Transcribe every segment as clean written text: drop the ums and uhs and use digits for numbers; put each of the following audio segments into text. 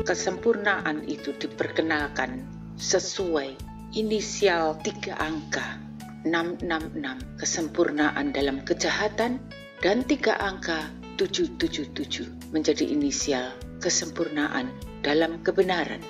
kesempurnaan itu diperkenalkan sesuai inisial 3 angka 666, kesempurnaan dalam kejahatan, dan 3 angka 777 menjadi inisial kesempurnaan dalam kebenaran.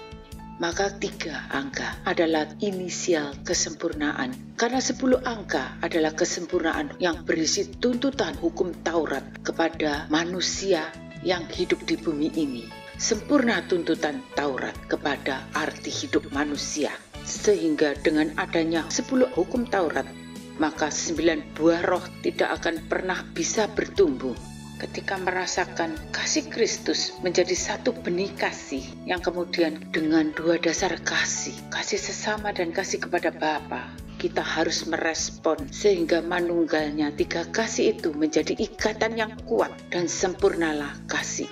Maka 3 angka adalah inisial kesempurnaan, karena 10 angka adalah kesempurnaan yang berisi tuntutan hukum Taurat kepada manusia yang hidup di bumi ini. Sempurna tuntutan Taurat kepada arti hidup manusia, sehingga dengan adanya 10 hukum Taurat, maka 9 buah roh tidak akan pernah bisa bertumbuh. Ketika merasakan kasih Kristus menjadi satu benih kasih yang kemudian dengan 2 dasar kasih sesama dan kasih kepada Bapa, kita harus merespon sehingga manunggalnya 3 kasih itu menjadi ikatan yang kuat dan sempurnalah kasih.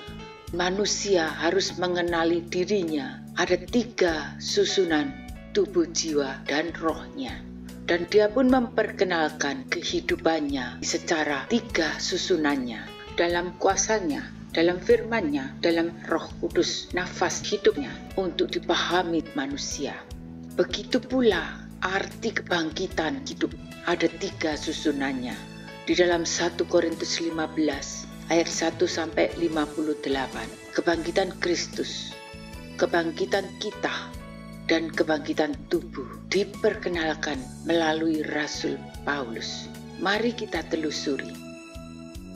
Manusia harus mengenali dirinya ada 3 susunan tubuh, jiwa, dan rohnya. Dan dia pun memperkenalkan kehidupannya secara 3 susunannya. Dalam kuasanya, dalam firman-Nya, dalam Roh Kudus, nafas hidupnya untuk dipahami manusia. Begitu pula arti kebangkitan hidup ada 3 susunannya. Di dalam 1 Korintus 15 ayat 1 sampai 58, kebangkitan Kristus, kebangkitan kita, dan kebangkitan tubuh diperkenalkan melalui Rasul Paulus. Mari kita telusuri.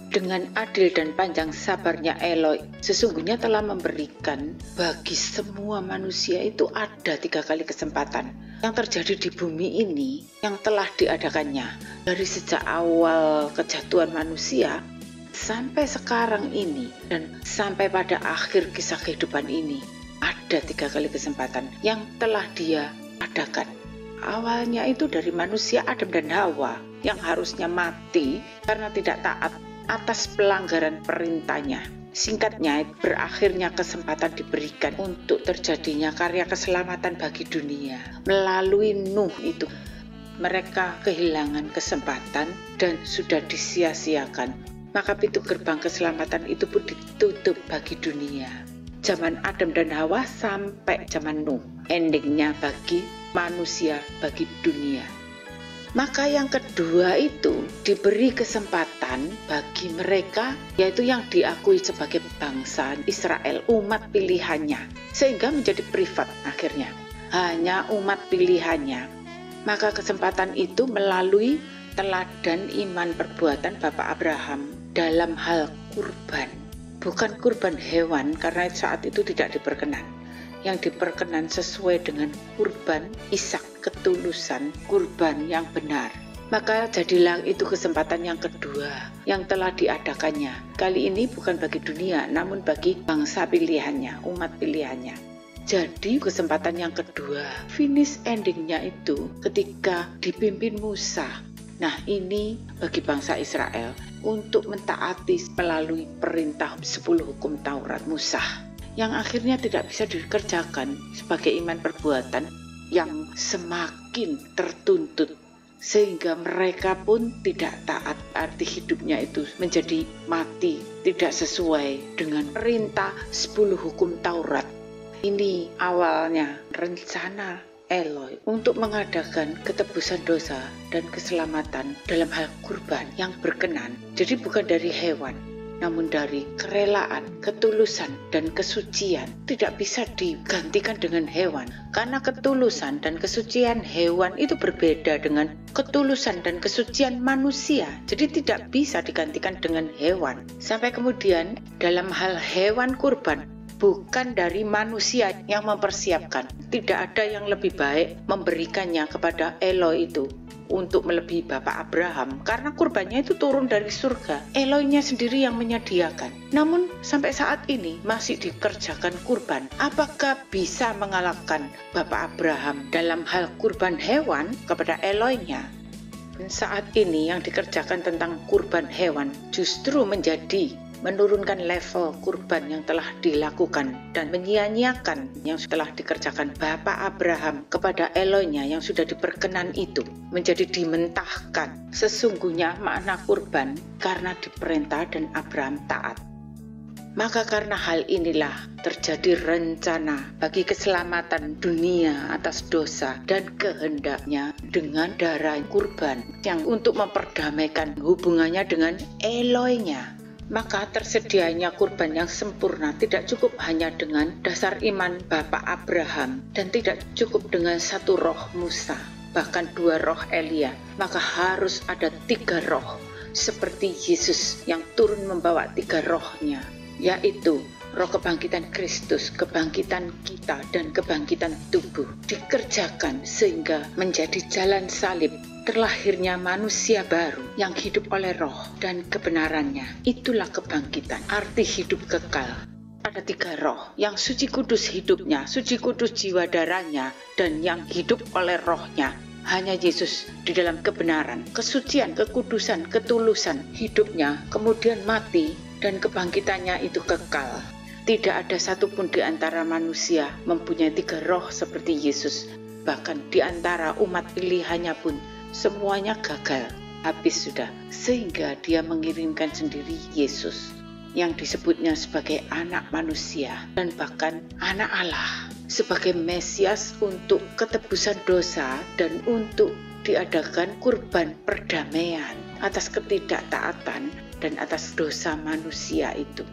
Dengan adil dan panjang sabarnya Eloi sesungguhnya telah memberikan bagi semua manusia itu ada 3 kali kesempatan yang terjadi di bumi ini yang telah diadakannya dari sejak awal kejatuhan manusia sampai sekarang ini dan sampai pada akhir kisah kehidupan ini. Ada 3 kali kesempatan yang telah Dia adakan. Awalnya itu dari manusia Adam dan Hawa yang harusnya mati karena tidak taat atas pelanggaran perintahnya. Singkatnya, berakhirnya kesempatan diberikan untuk terjadinya karya keselamatan bagi dunia. Melalui Nuh itu, mereka kehilangan kesempatan dan sudah disia-siakan. Maka pintu gerbang keselamatan itu pun ditutup bagi dunia. Zaman Adam dan Hawa sampai zaman Nuh. Endingnya bagi manusia, bagi dunia. Maka yang kedua itu diberi kesempatan bagi mereka, yaitu yang diakui sebagai bangsa Israel, umat pilihannya, sehingga menjadi privat akhirnya. Hanya umat pilihannya. Maka kesempatan itu melalui teladan iman perbuatan Bapak Abraham dalam hal kurban. Bukan kurban hewan, karena saat itu tidak diperkenan. Yang diperkenan sesuai dengan kurban Ishak, ketulusan kurban yang benar. Maka jadilah itu kesempatan yang kedua yang telah diadakannya. Kali ini bukan bagi dunia, namun bagi bangsa pilihannya, umat pilihannya. Jadi kesempatan yang kedua, finish endingnya itu ketika dipimpin Musa. Nah, ini bagi bangsa Israel untuk mentaati melalui perintah 10 hukum Taurat Musa, yang akhirnya tidak bisa dikerjakan sebagai iman perbuatan yang semakin tertuntut, sehingga mereka pun tidak taat. Arti hidupnya itu menjadi mati, tidak sesuai dengan perintah 10 hukum Taurat. Ini awalnya rencana Eloi untuk mengadakan ketebusan dosa dan keselamatan dalam hal kurban yang berkenan. Jadi bukan dari hewan, namun dari kerelaan, ketulusan, dan kesucian. Tidak bisa digantikan dengan hewan, karena ketulusan dan kesucian hewan itu berbeda dengan ketulusan dan kesucian manusia. Jadi tidak bisa digantikan dengan hewan. Sampai kemudian dalam hal hewan kurban, bukan dari manusia yang mempersiapkan. Tidak ada yang lebih baik memberikannya kepada Eloi itu untuk melebihi Bapak Abraham, karena kurbannya itu turun dari surga. Eloinya sendiri yang menyediakan. Namun sampai saat ini masih dikerjakan kurban. Apakah bisa mengalahkan Bapak Abraham dalam hal kurban hewan kepada Eloinya? Dan saat ini yang dikerjakan tentang kurban hewan justru menurunkan level kurban yang telah dilakukan dan menyia-nyiakan yang telah dikerjakan Bapak Abraham kepada Eloinya yang sudah diperkenan itu, menjadi dimentahkan. Sesungguhnya makna kurban karena diperintah dan Abraham taat. Maka karena hal inilah terjadi rencana bagi keselamatan dunia atas dosa dan kehendaknya dengan darah kurban yang untuk memperdamaikan hubungannya dengan Elohnya. Maka tersedianya kurban yang sempurna tidak cukup hanya dengan dasar iman Bapak Abraham dan tidak cukup dengan satu roh Musa, bahkan 2 roh Elia. Maka harus ada 3 roh seperti Yesus yang turun membawa 3 rohnya, yaitu roh kebangkitan Kristus, kebangkitan kita, dan kebangkitan tubuh dikerjakan sehingga menjadi jalan salib terlahirnya manusia baru yang hidup oleh roh dan kebenarannya. Itulah kebangkitan, arti hidup kekal. Ada 3 roh, yang suci kudus hidupnya, suci kudus jiwa darahnya, dan yang hidup oleh rohnya. Hanya Yesus di dalam kebenaran, kesucian, kekudusan, ketulusan hidupnya, kemudian mati, dan kebangkitannya itu kekal. Tidak ada satupun di antara manusia mempunyai 3 roh seperti Yesus. Bahkan di antara umat pilihannya pun semuanya gagal, habis sudah. Sehingga dia mengirimkan sendiri Yesus yang disebutnya sebagai anak manusia dan bahkan anak Allah, sebagai Mesias untuk ketebusan dosa dan untuk diadakan kurban perdamaian atas ketidaktaatan dan atas dosa manusia itu.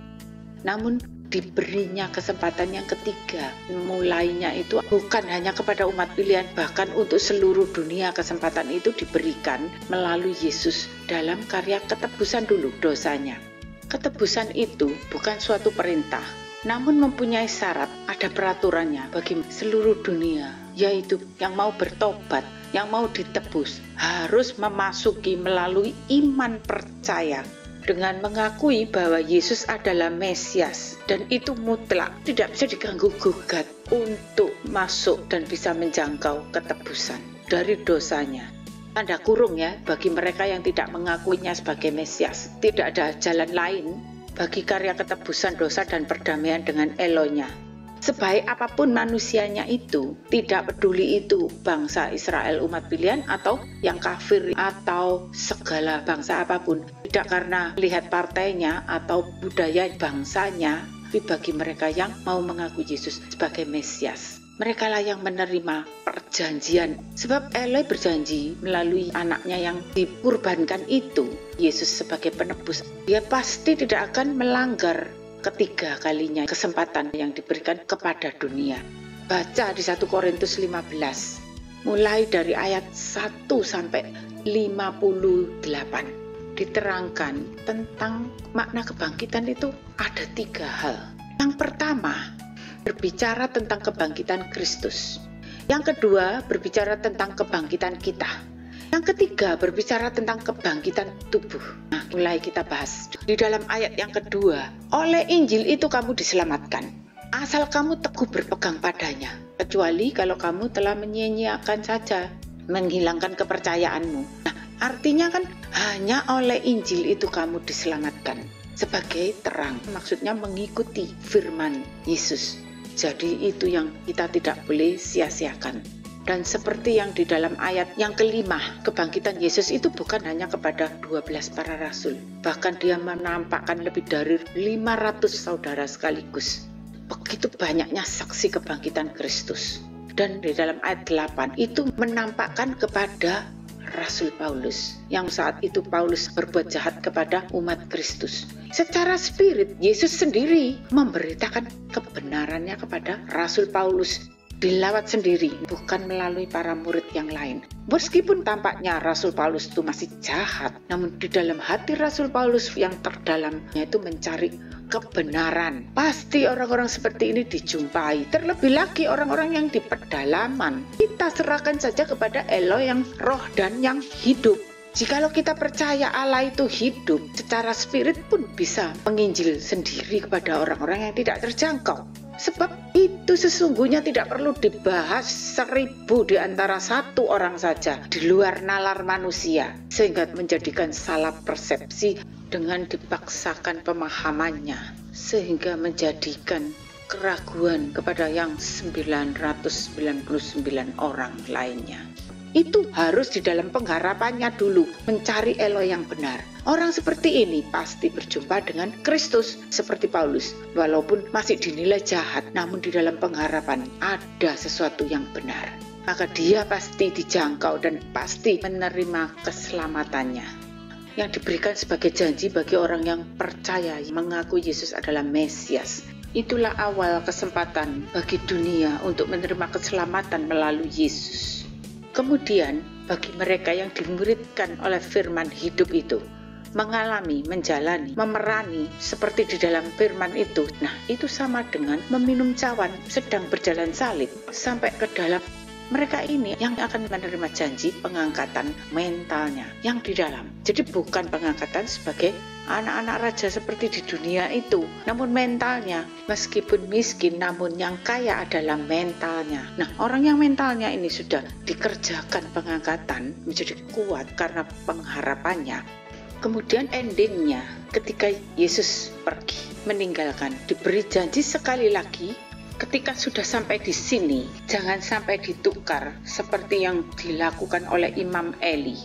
Namun diberinya kesempatan yang ketiga, mulainya itu bukan hanya kepada umat pilihan, bahkan untuk seluruh dunia. Kesempatan itu diberikan melalui Yesus dalam karya ketebusan dulu dosanya. Ketebusan itu bukan suatu perintah, namun mempunyai syarat, ada peraturannya bagi seluruh dunia, yaitu yang mau bertobat, yang mau ditebus, harus memasuki melalui iman percaya dengan mengakui bahwa Yesus adalah Mesias, dan itu mutlak, tidak bisa diganggu-gugat untuk masuk dan bisa menjangkau ketebusan dari dosanya. Tanda kurung ya, bagi mereka yang tidak mengakuinya sebagai Mesias. Tidak ada jalan lain bagi karya ketebusan dosa dan perdamaian dengan Elohnya. Sebaik apapun manusianya itu, tidak peduli itu bangsa Israel umat pilihan atau yang kafir atau segala bangsa apapun. Tidak karena lihat partainya atau budaya bangsanya, tapi bagi mereka yang mau mengaku Yesus sebagai Mesias. Mereka lah yang menerima perjanjian. Sebab Eloi berjanji melalui anaknya yang dikurbankan itu, Yesus sebagai penebus. Dia pasti tidak akan melanggar ketiga kalinya kesempatan yang diberikan kepada dunia. Baca di 1 Korintus 15, mulai dari ayat 1 sampai 58. Diterangkan tentang makna kebangkitan itu ada 3 hal. Yang pertama, berbicara tentang kebangkitan Kristus. Yang kedua, berbicara tentang kebangkitan kita. Yang ketiga, berbicara tentang kebangkitan tubuh. Nah, mulai kita bahas. Di dalam ayat yang kedua, oleh Injil itu kamu diselamatkan, asal kamu teguh berpegang padanya. Kecuali kalau kamu telah menyia-nyiakan saja, menghilangkan kepercayaanmu. Nah, artinya kan hanya oleh Injil itu kamu diselamatkan. Sebagai terang, maksudnya mengikuti firman Yesus. Jadi itu yang kita tidak boleh sia-siakan. Dan seperti yang di dalam ayat yang kelima, kebangkitan Yesus itu bukan hanya kepada 12 para rasul. Bahkan dia menampakkan lebih dari 500 saudara sekaligus. Begitu banyaknya saksi kebangkitan Kristus. Dan di dalam ayat 8 itu menampakkan kepada Rasul Paulus, yang saat itu Paulus berbuat jahat kepada umat Kristus. Secara spirit, Yesus sendiri memberitakan kebenarannya kepada Rasul Paulus, dilawat sendiri, bukan melalui para murid yang lain. Meskipun tampaknya Rasul Paulus itu masih jahat, namun di dalam hati Rasul Paulus yang terdalamnya itu mencari kebenaran. Pasti orang-orang seperti ini dijumpai, terlebih lagi orang-orang yang di pedalaman. Kita serahkan saja kepada Eloi yang roh dan yang hidup. Jikalau kita percaya Allah itu hidup, secara spirit pun bisa menginjil sendiri kepada orang-orang yang tidak terjangkau. Sebab itu sesungguhnya tidak perlu dibahas 1000 di antara 1 orang saja di luar nalar manusia, sehingga menjadikan salah persepsi dengan dipaksakan pemahamannya, sehingga menjadikan keraguan kepada yang 999 orang lainnya. itu harus di dalam pengharapannya dulu, mencari Eloi yang benar. Orang seperti ini pasti berjumpa dengan Kristus seperti Paulus. Walaupun masih dinilai jahat, namun di dalam pengharapan ada sesuatu yang benar. Maka dia pasti dijangkau dan pasti menerima keselamatannya yang diberikan sebagai janji bagi orang yang percaya mengaku Yesus adalah Mesias. Itulah awal kesempatan bagi dunia untuk menerima keselamatan melalui Yesus. Kemudian bagi mereka yang dimuridkan oleh firman hidup itu, mengalami, menjalani, memerani seperti di dalam firman itu. Nah, itu sama dengan meminum cawan sedang berjalan salib sampai ke dalam. Mereka ini yang akan menerima janji pengangkatan mentalnya yang di dalam. Jadi bukan pengangkatan sebagai anak-anak raja seperti di dunia itu, namun mentalnya meskipun miskin namun yang kaya adalah mentalnya. Nah, orang yang mentalnya ini sudah dikerjakan pengangkatan menjadi kuat karena pengharapannya. Kemudian endingnya ketika Yesus pergi meninggalkan, diberi janji sekali lagi. Ketika sudah sampai di sini, jangan sampai ditukar seperti yang dilakukan oleh Imam Eli.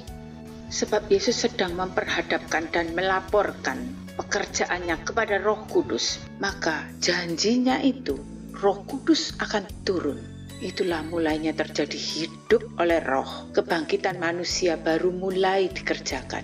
Sebab Yesus sedang memperhadapkan dan melaporkan pekerjaannya kepada Roh Kudus. Maka janjinya itu, Roh Kudus akan turun. Itulah mulainya terjadi hidup oleh roh. Kebangkitan manusia baru mulai dikerjakan.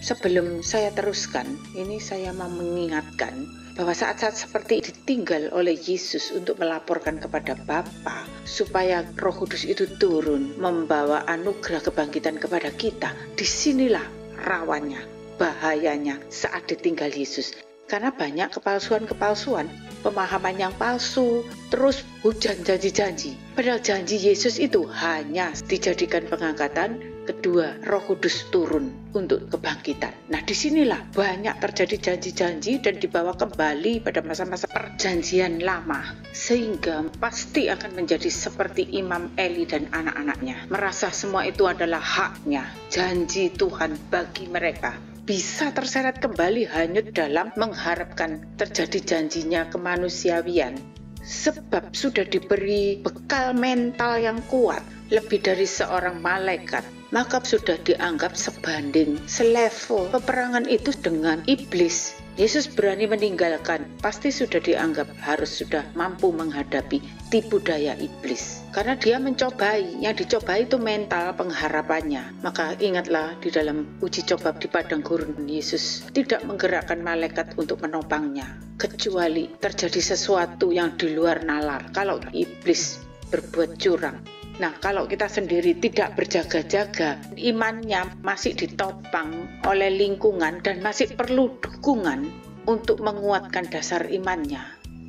Sebelum saya teruskan, ini saya mau mengingatkan bahwa saat-saat seperti ditinggal oleh Yesus untuk melaporkan kepada Bapa supaya Roh Kudus itu turun membawa anugerah kebangkitan kepada kita. Disinilah rawannya, bahayanya saat ditinggal Yesus. Karena banyak kepalsuan-kepalsuan, pemahaman yang palsu, terus hujan janji-janji. Padahal janji Yesus itu hanya dijadikan pengangkatan, kedua Roh Kudus turun untuk kebangkitan. Nah, disinilah banyak terjadi janji-janji dan dibawa kembali pada masa-masa perjanjian lama, sehingga pasti akan menjadi seperti Imam Eli dan anak-anaknya, merasa semua itu adalah haknya, janji Tuhan bagi mereka. Bisa terseret kembali hanya dalam mengharapkan terjadi janjinya kemanusiawian. Sebab sudah diberi bekal mental yang kuat, lebih dari seorang malaikat, maka sudah dianggap sebanding, selevel peperangan itu dengan iblis. Yesus berani meninggalkan, pasti sudah dianggap harus sudah mampu menghadapi tipu daya iblis. Karena dia mencobai, yang dicobai itu mental pengharapannya. Maka ingatlah di dalam uji coba di padang gurun, Yesus tidak menggerakkan malaikat untuk menopangnya, kecuali terjadi sesuatu yang di luar nalar. Kalau iblis berbuat curang. Nah, kalau kita sendiri tidak berjaga-jaga, imannya masih ditopang oleh lingkungan dan masih perlu dukungan untuk menguatkan dasar imannya,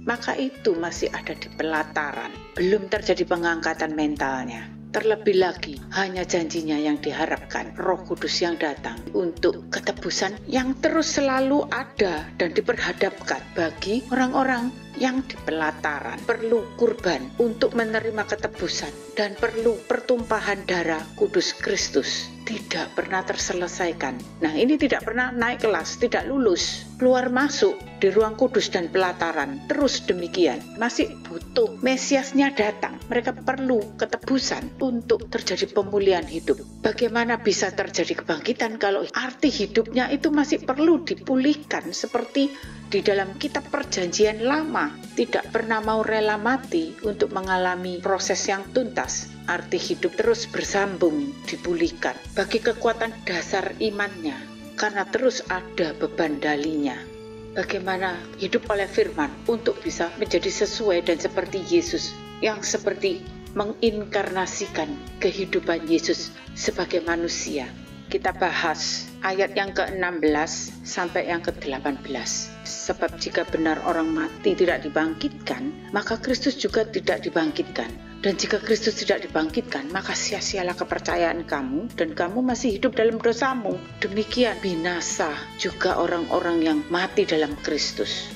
maka itu masih ada di pelataran. Belum terjadi pengangkatan mentalnya. Terlebih lagi, hanya janjinya yang diharapkan, Roh Kudus yang datang untuk ketebusan yang terus selalu ada dan diperhadapkan bagi orang-orang yang di pelataran. Perlu kurban untuk menerima ketebusan dan perlu pertumpahan darah Kudus Kristus. Tidak pernah terselesaikan. Nah, ini tidak pernah naik kelas, tidak lulus, keluar masuk di ruang kudus dan pelataran. Terus demikian, masih butuh Mesiasnya datang. Mereka perlu ketebusan untuk terjadi pemulihan hidup. Bagaimana bisa terjadi kebangkitan kalau arti hidupnya itu masih perlu dipulihkan seperti di dalam kitab perjanjian lama, tidak pernah mau rela mati untuk mengalami proses yang tuntas. Arti hidup terus bersambung, dipulihkan bagi kekuatan dasar imannya, karena terus ada beban dalinya. Bagaimana hidup oleh firman untuk bisa menjadi sesuai dan seperti Yesus, yang seperti menginkarnasikan kehidupan Yesus sebagai manusia. Kita bahas ayat yang ke-16 sampai yang ke-18. Sebab jika benar orang mati tidak dibangkitkan, maka Kristus juga tidak dibangkitkan. Dan jika Kristus tidak dibangkitkan, maka sia-sialah kepercayaan kamu dan kamu masih hidup dalam dosamu. Demikian binasa juga orang-orang yang mati dalam Kristus.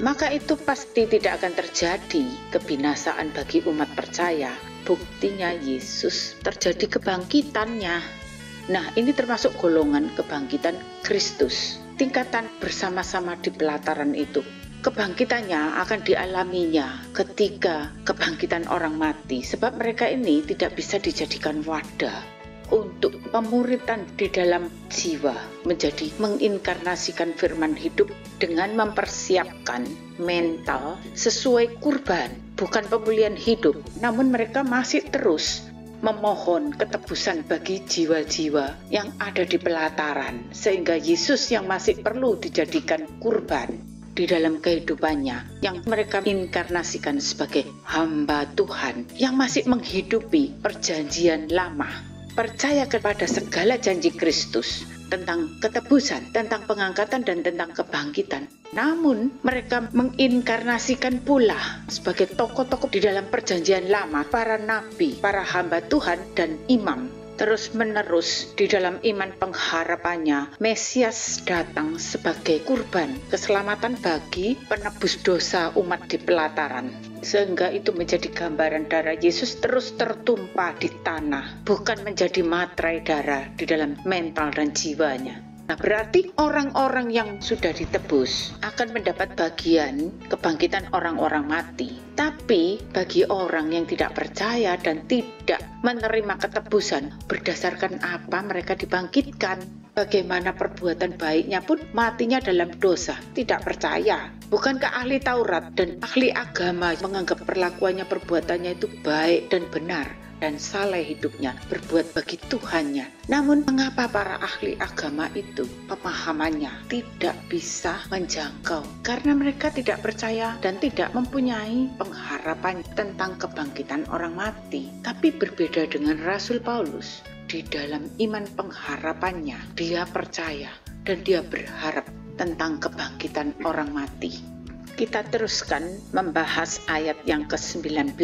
Maka itu pasti tidak akan terjadi kebinasaan bagi umat percaya. Buktinya Yesus terjadi kebangkitannya. Nah, ini termasuk golongan kebangkitan Kristus. Tingkatan bersama-sama di pelataran itu. Kebangkitannya akan dialaminya ketika kebangkitan orang mati. Sebab mereka ini tidak bisa dijadikan wadah untuk pemuritan di dalam jiwa, menjadi menginkarnasikan firman hidup dengan mempersiapkan mental sesuai kurban, bukan pemulihan hidup. Namun mereka masih terus memohon ketebusan bagi jiwa-jiwa yang ada di pelataran, sehingga Yesus yang masih perlu dijadikan kurban di dalam kehidupannya, yang mereka inkarnasikan sebagai hamba Tuhan yang masih menghidupi perjanjian lama, percaya kepada segala janji Kristus tentang ketebusan, tentang pengangkatan, dan tentang kebangkitan. Namun mereka menginkarnasikan pula sebagai tokoh-tokoh di dalam perjanjian lama, para nabi, para hamba Tuhan, dan imam. Terus menerus di dalam iman pengharapannya, Mesias datang sebagai kurban keselamatan bagi penebus dosa umat di pelataran, sehingga itu menjadi gambaran darah Yesus terus tertumpah di tanah, bukan menjadi materai darah di dalam mental dan jiwanya. Nah, berarti orang-orang yang sudah ditebus akan mendapat bagian kebangkitan orang-orang mati. Tapi bagi orang yang tidak percaya dan tidak menerima ketebusan, berdasarkan apa mereka dibangkitkan? Bagaimana perbuatan baiknya pun matinya dalam dosa, tidak percaya. Bukankah ahli Taurat dan ahli agama menganggap perlakuannya, perbuatannya itu baik dan benar dan saleh hidupnya, berbuat bagi Tuhannya? Namun mengapa para ahli agama itu pemahamannya tidak bisa menjangkau? Karena mereka tidak percaya dan tidak mempunyai pengharapan tentang kebangkitan orang mati. Tapi berbeda dengan Rasul Paulus, di dalam iman pengharapannya dia percaya dan dia berharap tentang kebangkitan orang mati. Kita teruskan membahas ayat yang ke-19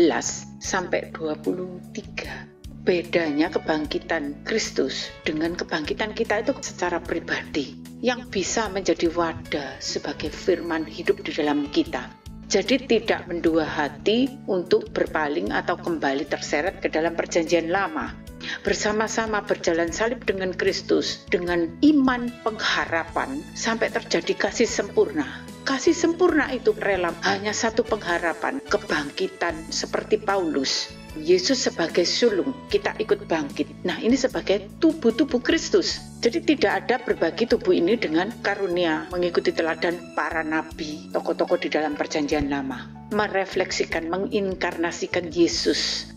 sampai 23. Bedanya kebangkitan Kristus dengan kebangkitan kita itu secara pribadi, yang bisa menjadi wadah sebagai firman hidup di dalam kita. Jadi tidak mendua hati untuk berpaling atau kembali terseret ke dalam perjanjian lama. Bersama-sama berjalan salib dengan Kristus, dengan iman pengharapan sampai terjadi kasih sempurna. Kasih sempurna itu rela hanya satu pengharapan, kebangkitan seperti Paulus. Yesus sebagai sulung, kita ikut bangkit. Nah, ini sebagai tubuh-tubuh Kristus. Jadi tidak ada berbagi tubuh ini dengan karunia mengikuti teladan para nabi, tokoh-tokoh di dalam perjanjian lama. Merefleksikan, menginkarnasikan Yesus.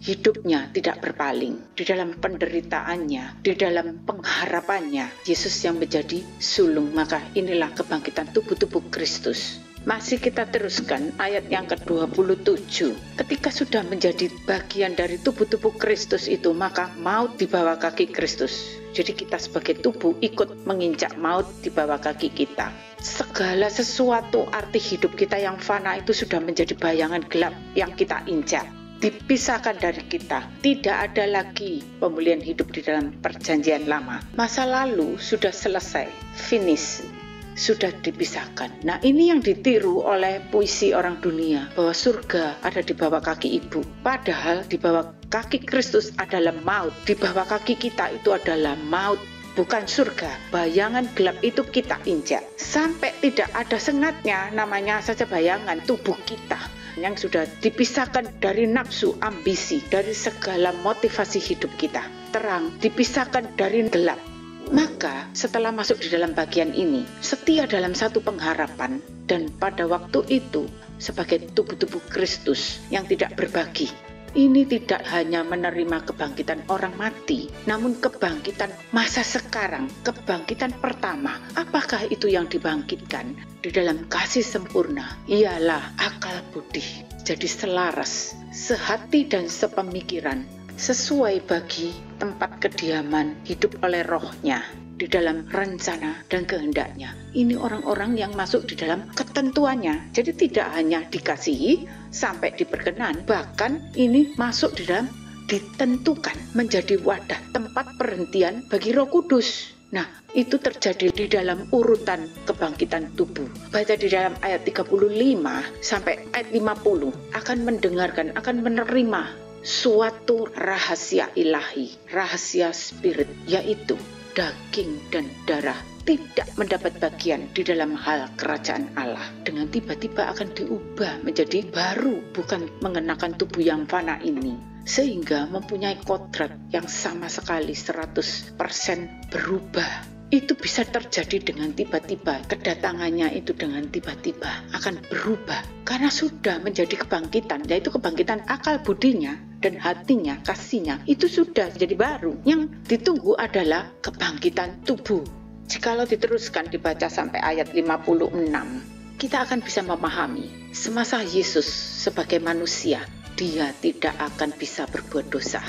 Hidupnya tidak berpaling di dalam penderitaannya, di dalam pengharapannya. Yesus yang menjadi sulung, maka inilah kebangkitan tubuh-tubuh Kristus. Masih kita teruskan ayat yang ke-27. Ketika sudah menjadi bagian dari tubuh-tubuh Kristus itu, maka maut di bawah kaki Kristus. Jadi kita sebagai tubuh ikut menginjak maut di bawah kaki kita. Segala sesuatu arti hidup kita yang fana itu sudah menjadi bayangan gelap yang kita injak. Dipisahkan dari kita. Tidak ada lagi pemulihan hidup di dalam perjanjian lama. Masa lalu sudah selesai, finish, sudah dipisahkan. Nah, ini yang ditiru oleh puisi orang dunia, bahwa surga ada di bawah kaki ibu. Padahal di bawah kaki Kristus adalah maut. Di bawah kaki kita itu adalah maut, bukan surga. Bayangan gelap itu kita injak. Sampai tidak ada sengatnya, namanya saja bayangan tubuh kita yang sudah dipisahkan dari nafsu, ambisi, dari segala motivasi hidup kita. Terang dipisahkan dari gelap. Maka setelah masuk di dalam bagian ini, setia dalam satu pengharapan, dan pada waktu itu sebagai tubuh-tubuh Kristus yang tidak berbagi. Ini tidak hanya menerima kebangkitan orang mati, namun kebangkitan masa sekarang, kebangkitan pertama. Apakah itu yang dibangkitkan? Di dalam kasih sempurna, ialah akal budi. Jadi selaras, sehati dan sepemikiran, sesuai bagi tempat kediaman hidup oleh rohnya, di dalam rencana dan kehendaknya. Ini orang-orang yang masuk di dalam ketentuannya. Jadi tidak hanya dikasihi sampai diperkenan, bahkan ini masuk di dalam ditentukan menjadi wadah tempat perhentian bagi Roh Kudus. Nah, itu terjadi di dalam urutan kebangkitan tubuh. Baca di dalam ayat 35 sampai ayat 50, akan mendengarkan, akan menerima suatu rahasia ilahi, rahasia spirit, yaitu daging dan darah tidak mendapat bagian di dalam hal kerajaan Allah. Dengan tiba-tiba akan diubah menjadi baru, bukan mengenakan tubuh yang fana ini. sehingga mempunyai kodrat yang sama sekali 100% berubah. Itu bisa terjadi dengan tiba-tiba, kedatangannya itu dengan tiba-tiba akan berubah karena sudah menjadi kebangkitan, yaitu kebangkitan akal budinya dan hatinya, kasihnya itu sudah jadi baru. Yang ditunggu adalah kebangkitan tubuh. Jikalau diteruskan dibaca sampai ayat 56, kita akan bisa memahami semasa Yesus sebagai manusia, dia tidak akan bisa berbuat dosa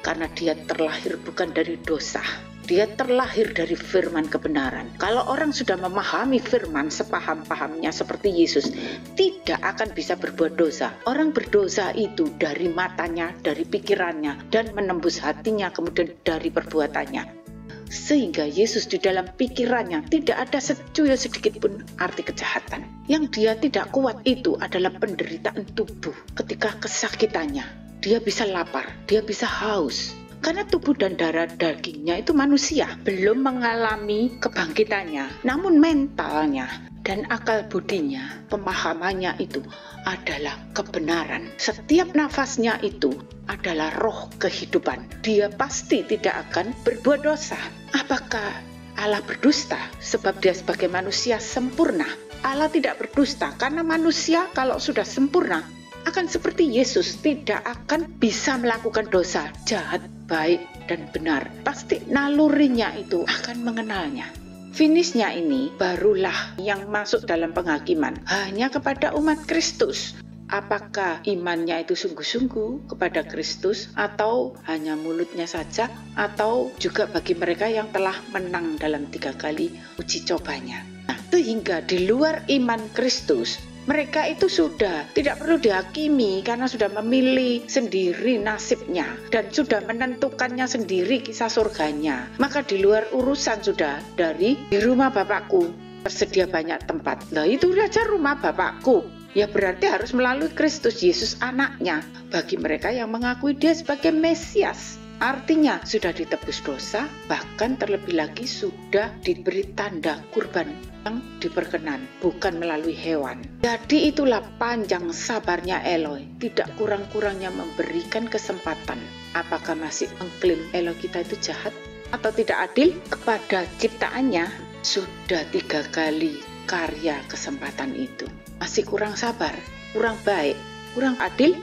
karena dia terlahir bukan dari dosa. Dia terlahir dari firman kebenaran. Kalau orang sudah memahami firman sepaham-pahamnya seperti Yesus, tidak akan bisa berbuat dosa. Orang berdosa itu dari matanya, dari pikirannya, dan menembus hatinya, kemudian dari perbuatannya. Sehingga Yesus di dalam pikirannya tidak ada secuil sedikit pun arti kejahatan. Yang dia tidak kuat itu adalah penderitaan tubuh. Ketika kesakitannya, dia bisa lapar, dia bisa haus. Karena tubuh dan darah dagingnya itu manusia, belum mengalami kebangkitannya. Namun mentalnya dan akal budinya, pemahamannya itu adalah kebenaran. Setiap nafasnya itu adalah roh kehidupan. Dia pasti tidak akan berbuat dosa. Apakah Allah berdusta? Sebab dia sebagai manusia sempurna. Allah tidak berdusta karena manusia kalau sudah sempurna akan seperti Yesus, tidak akan bisa melakukan dosa, jahat, baik, dan benar. Pasti nalurinya itu akan mengenalnya. Finishnya ini barulah yang masuk dalam penghakiman hanya kepada umat Kristus. Apakah imannya itu sungguh-sungguh kepada Kristus atau hanya mulutnya saja, atau juga bagi mereka yang telah menang dalam 3 kali uji cobanya. Nah, sehingga di luar iman Kristus, mereka itu sudah tidak perlu dihakimi karena sudah memilih sendiri nasibnya dan sudah menentukannya sendiri kisah surganya. Maka di luar urusan sudah dari di rumah Bapakku tersedia banyak tempat. Nah, itu saja rumah Bapakku. Ya berarti harus melalui Kristus Yesus anaknya bagi mereka yang mengakui dia sebagai Mesias. Artinya sudah ditebus dosa, bahkan terlebih lagi sudah diberi tanda kurban yang diperkenan, bukan melalui hewan. Jadi itulah panjang sabarnya Eloi, tidak kurang-kurangnya memberikan kesempatan. Apakah masih mengklaim Eloi kita itu jahat atau tidak adil kepada ciptaannya? Sudah 3 kali karya kesempatan itu. Masih kurang sabar, kurang baik, kurang adil,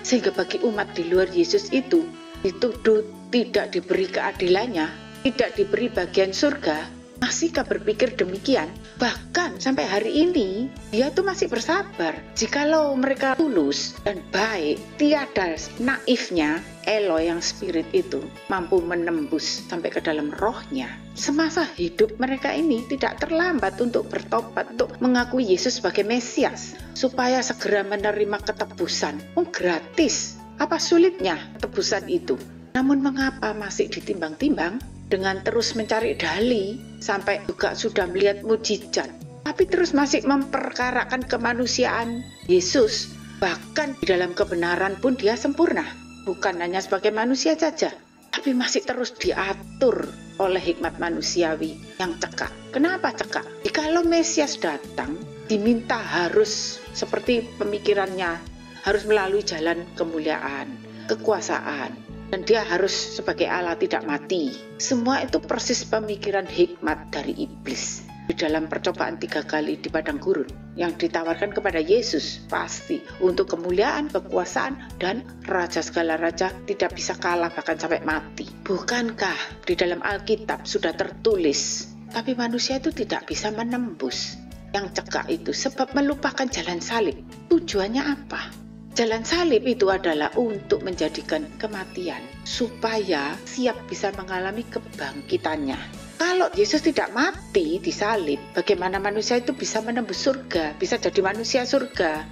sehingga bagi umat di luar Yesus itu dituduh tidak diberi keadilannya, tidak diberi bagian surga. Masihkah berpikir demikian? Bahkan sampai hari ini dia tuh masih bersabar. Jikalau mereka tulus dan baik, tiada naifnya Eloi yang spirit itu mampu menembus sampai ke dalam rohnya. Semasa hidup mereka ini tidak terlambat untuk bertobat, untuk mengakui Yesus sebagai Mesias, supaya segera menerima ketebusan. Gratis. Apa sulitnya tebusan itu? Namun mengapa masih ditimbang-timbang dengan terus mencari dalih sampai juga sudah melihat mujizat, tapi terus masih memperkarakan kemanusiaan Yesus? Bahkan di dalam kebenaran pun dia sempurna, bukan hanya sebagai manusia saja, tapi masih terus diatur oleh hikmat manusiawi yang cekak. Kenapa cekak? Jikalau Mesias datang, diminta harus seperti pemikirannya, harus melalui jalan kemuliaan, kekuasaan, dan dia harus sebagai Allah tidak mati. Semua itu persis pemikiran hikmat dari iblis di dalam percobaan 3 kali di padang gurun yang ditawarkan kepada Yesus, pasti untuk kemuliaan, kekuasaan, dan raja segala raja tidak bisa kalah bahkan sampai mati. Bukankah di dalam Alkitab sudah tertulis, tapi manusia itu tidak bisa menembus yang cekak itu sebab melupakan jalan salib. Tujuannya apa? Jalan salib itu adalah untuk menjadikan kematian supaya siap bisa mengalami kebangkitannya. Kalau Yesus tidak mati di salib, bagaimana manusia itu bisa menembus surga, bisa jadi manusia surga?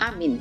Amin.